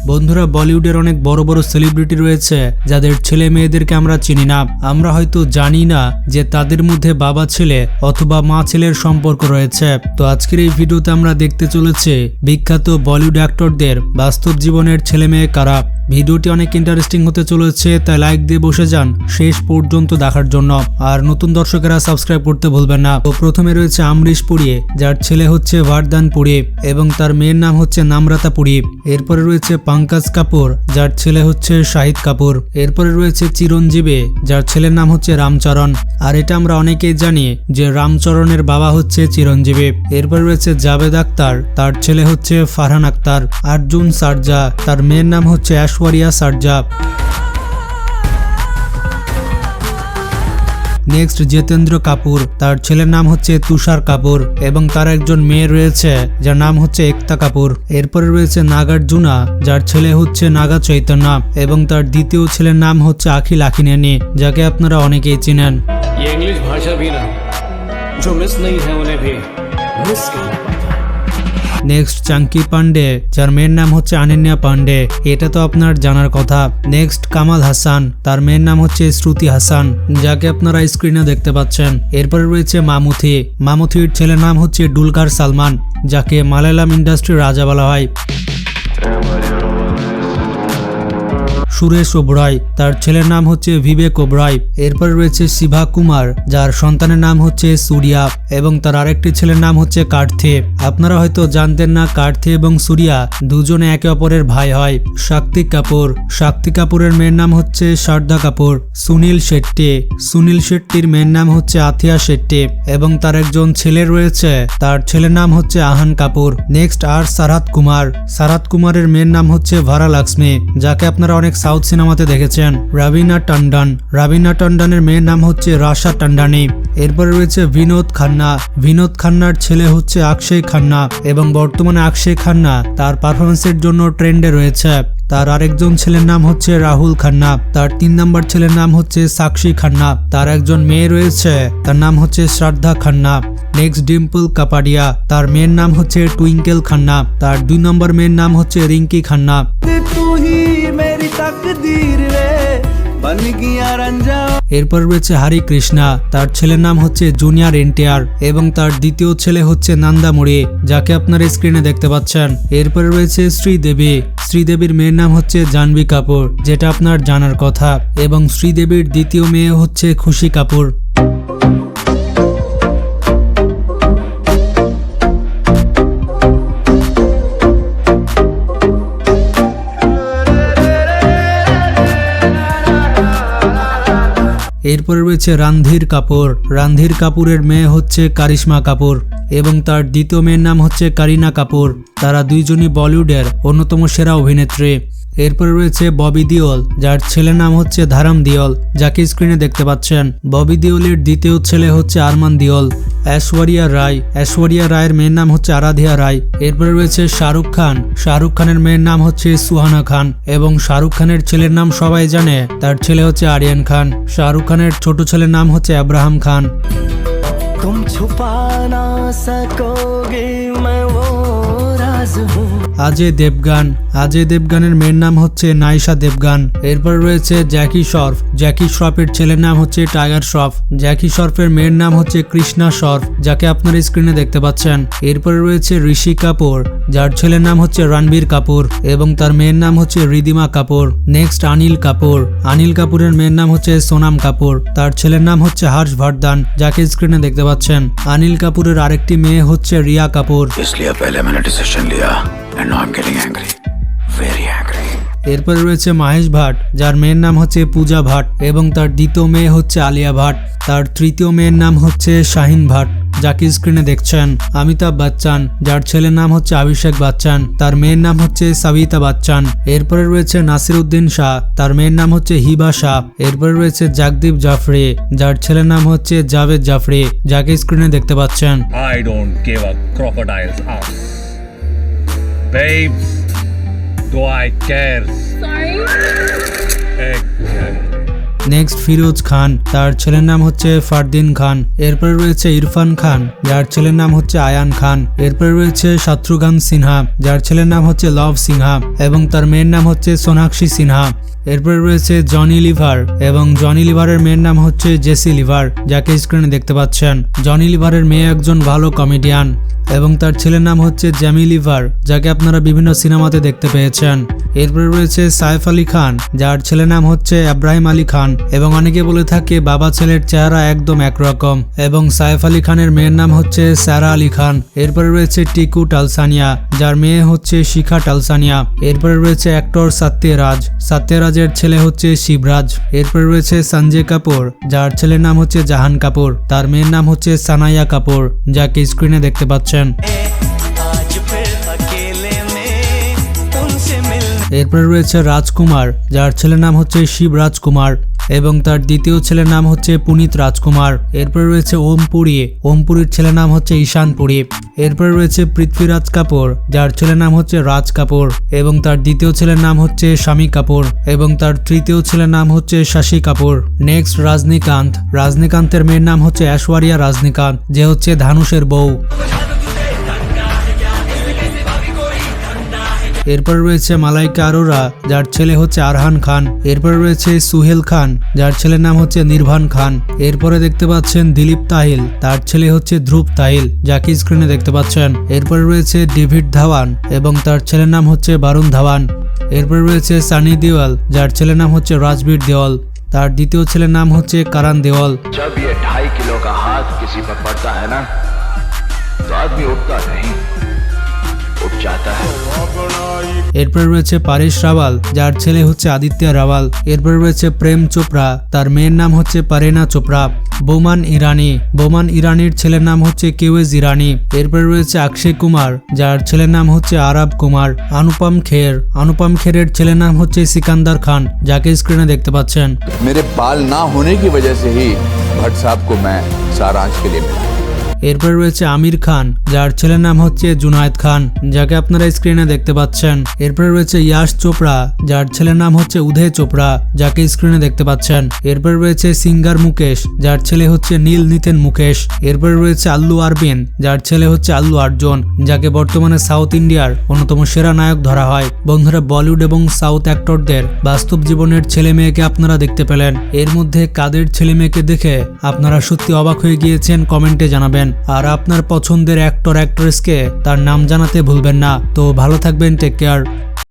বন্ধুরা, বলিউডের অনেক বড় বড় সেলিব্রিটি রয়েছে যাদের ছেলে মেয়েদেরকে আমরা চিনি না। আমরা হয়তো জানি না যে তাদের মধ্যে বাবা ছেলে অথবা মা ছেলের সম্পর্ক রয়েছে। তো আজকের এই ভিডিওতে আমরা দেখতে চলেছি বিখ্যাত বলিউড অ্যাক্টরদের বাস্তব জীবনের ছেলে মেয়ে কারা। ভিডিওটি অনেক ইন্টারেস্টিং হতে চলেছে, তাই লাইক দিয়ে বসে যান শেষ পর্যন্ত দেখার জন্য। আর নতুন দর্শকেরা সাবস্ক্রাইব করতে ভুলবেন না। তো প্রথমে রয়েছে আমরিশ পুরী, যার ছেলে হচ্ছে ভারদান পুরী এবং তার মেয়ের নাম হচ্ছে নামরাতা পুরী। এরপরে রয়েছে পঙ্কজ কাপুর, যার ছেলে হচ্ছে শাহিদ কাপুর। এরপরে রয়েছে চিরঞ্জীবী, যার ছেলের নাম হচ্ছে রামচরণ। আর এটা আমরা অনেকেই জানি যে রামচরণের বাবা হচ্ছে চিরঞ্জীবী। এরপরে রয়েছে জাভেদ আখতার, তার ছেলে হচ্ছে ফারহান আখতার। অর্জুন সার্জা, তার মেয়ের নাম হচ্ছে ঐশ্বরিয়া সার্জা। নেক্সট জিতেন্দ্র কাপুর, তার ছেলের নাম হচ্ছে তুষার কাপুর এবং তার একজন মেয়ে রয়েছে যার নাম হচ্ছে একতা কাপুর। এরপরে রয়েছে নাগার্জুনা, যার ছেলে হচ্ছে নাগা চৈতন্য এবং তার দ্বিতীয় ছেলের নাম হচ্ছে আখিল আখিনেনি, যাকে আপনারা অনেকেই চিনেন। इंग्लिश भाषा भी ना जो मिस नहीं है उन्हें भी मिस करना पड़ता। নেক্সট চাঙ্কি পান্ডে, যার মেয়ের নাম হচ্ছে আনন্যা পান্ডে, এটা তো আপনার জানার কথা। নেক্সট কামাল হাসান, তার মেয়ের নাম হচ্ছে শ্রুতি হাসান, যাকে আপনারা স্ক্রিনে দেখতে পাচ্ছেন। এরপরে রয়েছে মামুথি, মামুথির ছেলের নাম হচ্ছে দুলকার সালমান, যাকে মালায়ালাম ইন্ডাস্ট্রির রাজা বলা হয়। সুরেশ ওবরায়, তার ছেলের নাম হচ্ছে বিবেক ওবরায়। এরপরে রয়েছে শিভা কুমার, যার সন্তানের নাম হচ্ছে সূর্যা এবং তার আরেকটি ছেলের নাম হচ্ছে কার্থে। আপনারা হয়তো জানতেন না, কার্থে এবং সূর্যা দুজনে একে অপরের ভাই হয়। শক্তি কাপুর, শক্তি কাপুরের মেয়ের নাম হচ্ছে শ্রদ্ধা কাপুর। সুনীল শেট্টি, সুনীল শেট্টির মেয়ের নাম হচ্ছে আথিয়া শেট্টি এবং তার একজন ছেলে রয়েছে, তার ছেলের নাম হচ্ছে আহান কাপুর। নেক্সট আর সারাত কুমার, সারাত কুমারের মেয়ের নাম হচ্ছে ভারা লক্ষ্মী, যাকে আপনারা অনেক সাউথ সিনেমাতে দেখেছেন। রাবিনা টন্ডন, রাবিনা টন্ডনের মেয়ের নাম হচ্ছে রাশা টন্ডানি। এরপরে রয়েছে বিনোদ খান্না, বিনোদ খান্নার ছেলে হচ্ছে অক্ষয় খান্না এবং বর্তমানে অক্ষয় খান্না তার পারফরমেন্সের জন্য ট্রেন্ডে রয়েছে। তার আরেকজন ছেলের নাম হচ্ছে রাহুল খান্না, তার 3 নম্বর ছেলের নাম হচ্ছে সাক্ষী খান্না। তার একজন মেয়ে রয়েছে, তার নাম হচ্ছে শ্রদ্ধা খান্না। নেক্সট ডিম্পল কাপাডিয়া, তার মেয়ের নাম হচ্ছে টুইঙ্কেল খান্না। তার 2 নম্বর মেয়ের নাম হচ্ছে রিঙ্কি খান্না। এরপর রয়েছে হরি কৃষ্ণা, তার ছেলের নাম হচ্ছে জুনিয়র এনটিআর এবং তার দ্বিতীয় ছেলে হচ্ছে নন্দামুড়ি, যাকে আপনারা স্ক্রিনে দেখতে পাচ্ছেন। এরপরে রয়েছে শ্রীদেবী, শ্রীদেবীর মেয়ের নাম হচ্ছে জাহ্নবী কাপুর, যেটা আপনার জানার কথা, এবং শ্রীদেবীর দ্বিতীয় মেয়ে হচ্ছে খুশি কাপুর। এরপরে রয়েছে রণধীর কাপুর, রণধীর কাপুরের মেয়ে হচ্ছে কারিশমা কাপুর এবং তার দ্বিতীয় মেয়ের নাম হচ্ছে কারিনা কাপুর। তারা দুইজনই বলিউডের অন্যতম সেরা অভিনেত্রী। এরপরে রয়েছে ববি দিওল, যার ছেলের নাম হচ্ছে ধারাম দিওল, যাকে স্ক্রিনে দেখতে পাচ্ছেন। ববি দিওলের দ্বিতীয় ছেলে হচ্ছে আরমান দিওল। ঐশ্বরিয়া রায়, ঐশ্বরিয়া রায়ের মেয়ের নাম হচ্ছে আরাধিয়া রায়। এরপরে রয়েছে শাহরুখ খান, শাহরুখ খানের মেয়ের নাম হচ্ছে সুহানা খান এবং শাহরুখ খানের ছেলের নাম সবাই জানে, তার ছেলে হচ্ছে আরিয়ান খান। শাহরুখ খানের ছোট ছেলের নাম হচ্ছে আব্রাহাম খান। तुम छुपा ना सकोगे मैं वो राज हूँ। অজয় দেবগান, অজয় দেবগানের মেয়ের নাম হচ্ছে নাইশা দেবগান। এরপর রয়েছে জ্যাকি শ্রফ, জ্যাকি শ্রফের ছেলের নাম হচ্ছে টাইগার শ্রফ। জ্যাকি শ্রফের মেয়ের নাম হচ্ছে কৃষ্ণা শ্রফ, যাকে আপনারা স্ক্রিনে দেখতে পাচ্ছেন। এরপরে রয়েছে ঋষি কাপুর, যার ছেলের নাম হচ্ছে রণবীর কাপুর এবং তার মেয়ের নাম হচ্ছে রিদিমা কাপুর। নেক্সট অনিল কাপুর, অনিল কাপুরের মেয়ের নাম হচ্ছে সোনাম কাপুর। তার ছেলের নাম হচ্ছে হর্ষবর্ধন, যাকে স্ক্রিনে দেখতে পাচ্ছেন। অনিল কাপুরের আরেকটি মেয়ে হচ্ছে রিয়া কাপুর। इसलिए पहले मैंने डिसीजन लिया and now I'm getting angry, very angry. এরপরে রয়েছে মহেশ ভাট, যার মেয়ের নাম হচ্ছে পূজা ভাট এবং তার দ্বিতীয় মেয়ে হচ্ছে আলিয়া ভাট। তার তৃতীয় মেয়ের নাম হচ্ছে শাহিন ভাট, যাকে স্ক্রিনে দেখছেন। অমিতাভ বচ্চন, যার ছেলের নাম হচ্ছে অভিষেক বচ্চন, তার মেয়ের নাম হচ্ছে সবিতা বচ্চন। এরপরে রয়েছে নাসিরউদ্দিন শাহ, তার মেয়ের নাম হচ্ছে হিবা শাহ। এরপরে রয়েছে জগদীপ জাফরি, যার ছেলের নাম হচ্ছে জাভেদ জাফরি, যাকে স্ক্রিনে দেখতে পাচ্ছেন। I don't give a crocodile's ass. Babes, do I care? Sorry? Exactly. Next Feroz Khan, তার ছেলের নাম হচ্ছে ফারদিন খান। এরপরে রয়েছে ইরফান খান, যার ছেলের নাম হচ্ছে আয়ান খান। এরপরে রয়েছে শত্রুঘ্ন সিনহা, যার ছেলের নাম হচ্ছে লভ সিনহা এবং তার মেয়ের নাম হচ্ছে সোনাক্ষী সিনহা। এরপরে রয়েছে জনি লিভার এবং জনি লিভারের মেয়ের নাম হচ্ছে জেসি লিভার, যাকে স্ক্রিনে দেখতে পাচ্ছেন। জনি লিভারের মেয়ে একজন ভালো কমেডিয়ান এবং তার ছেলের নাম হচ্ছে জ্যামি লিভার, যাকে আপনারা বিভিন্ন সিনেমাতে দেখতে পেয়েছেন। এরপরে রয়েছে সাইফ আলী খান, যার ছেলের নাম হচ্ছে ইব্রাহিম আলী খান এবং অনেকে বলে থাকে বাবা ছেলের চেহারা একদম একরকম। এবং সাইফ আলী খানের মেয়ের নাম হচ্ছে সারা আলী খান। এরপরে রয়েছে টিকু টালসানিয়া, যার মেয়ে হচ্ছে শিখা টালসানিয়া। এরপরে রয়েছে অ্যাক্টর সত্যরাজ, সত্যরাজের ছেলে হচ্ছে শিবরাজ। এরপরে রয়েছে সঞ্জয় কাপুর, যার ছেলের নাম হচ্ছে জাহান কাপুর, তার মেয়ের নাম হচ্ছে সানায়া কাপুর, যাকে স্ক্রিনে দেখতে পাচ্ছেন। आज फिर अकेले में तुमसे मिलने এরপরে রয়েছে রাজকুমার, যার ছেলের নাম হচ্ছে শিবরাজ কুমার এবং তার দ্বিতীয় ছেলের নাম হচ্ছে পুনিত রাজকুমার। এরপরে রয়েছে ওম পুরী, ওম পুরীর ছেলের নাম হচ্ছে ঈশান পুরী। এরপরে রয়েছে পৃথ্বীরাজ কাপুর, যার ছেলের নাম হচ্ছে রাজ কাপুর এবং তার দ্বিতীয় ছেলের নাম হচ্ছে শামী কাপুর এবং তার তৃতীয় ছেলের নাম হচ্ছে শশী কাপুর। নেক্সট রজনীকান্ত, রজনীকান্তের মেয়ের নাম হচ্ছে ঐশ্বরিয়া রজনীকান্ত, যে হচ্ছে ধানুষের বউ। এরপর রয়েছে মালাইকা আরোরা, যার ছেলে হচ্ছে আরহান খান। এরপর রয়েছে সুহেল খান, যার ছেলের নাম হচ্ছে নির্ভান খান। এরপরে দেখতে পাচ্ছেন দিলীপ তাহিল, তার ছেলে হচ্ছে ধ্রুব তাহিল, যাকে স্ক্রিনে দেখতে পাচ্ছেন। এরপরে রয়েছে ডেভিড ধাওয়ান এবং তার ছেলের নাম হচ্ছে বারুণ ধাওয়ান। এরপর রয়েছে সানি দেওয়াল, যার ছেলের নাম হচ্ছে রাজবীর দেওয়াল, তার দ্বিতীয় ছেলের নাম হচ্ছে কারণ দেওয়াল। जब ये 2.5 किलो का हाथ किसी पर पड़ता है ना तो आदमी उठता नहीं उठ जाता है। এরপরে রয়েছে পারেশ রাওয়াল, যার ছেলে হচ্ছে আদিত্য রাওয়াল। এরপরে রয়েছে প্রেম চোপড়া, তার মেয়ের নাম হচ্ছে পারেনা চোপড়া। বোমান ইরানি, বোমান ইরানির ছেলের নাম হচ্ছে কেওয়েজ ইরানি। এরপরে রয়েছে অক্ষয় কুমার, যার ছেলের নাম হচ্ছে আরব কুমার। অনুপম খের, অনুপম খেরের ছেলের নাম হচ্ছে সিকান্দার খান, যাকে স্ক্রিনে দেখতে পাচ্ছেন। मेरे बाल ना होने की वजह से ही भट्ट साहब को मैं सारांश के लिए मिला। এরপর রয়েছে আমির খান, যার ছেলের নাম হচ্ছে জুনায়েদ খান, যাকে আপনারা স্ক্রিনে দেখতে পাচ্ছেন। এরপর রয়েছে ইয়াশ চোপড়া, যার ছেলের নাম হচ্ছে উদয় চোপড়া, যাকে স্ক্রিনে দেখতে পাচ্ছেন। এরপর রয়েছে সিঙ্গার মুকেশ, যার ছেলে হচ্ছে নীল নিতেন মুকেশ। এরপর রয়েছে আল্লু আরবিন, যার ছেলে হচ্ছে আল্লু আর্জুন, যাকে বর্তমানে সাউথ ইন্ডিয়ার অন্যতম সেরা নায়ক ধরা হয়। বন্ধুরা, বলিউড এবং সাউথ অ্যাক্টরদের বাস্তব জীবনের ছেলে মেয়েকে আপনারা দেখতে পেলেন। এর মধ্যে কাদের ছেলে মেয়েকে দেখে আপনারা সত্যি অবাক হয়ে গিয়েছেন কমেন্টে জানাবেন। আর আপনার পছন্দের অ্যাক্টর অ্যাক্ট্রেসকে তার নাম জানাতে ভুলবেন না। তো ভালো থাকবেন, টেক কেয়ার।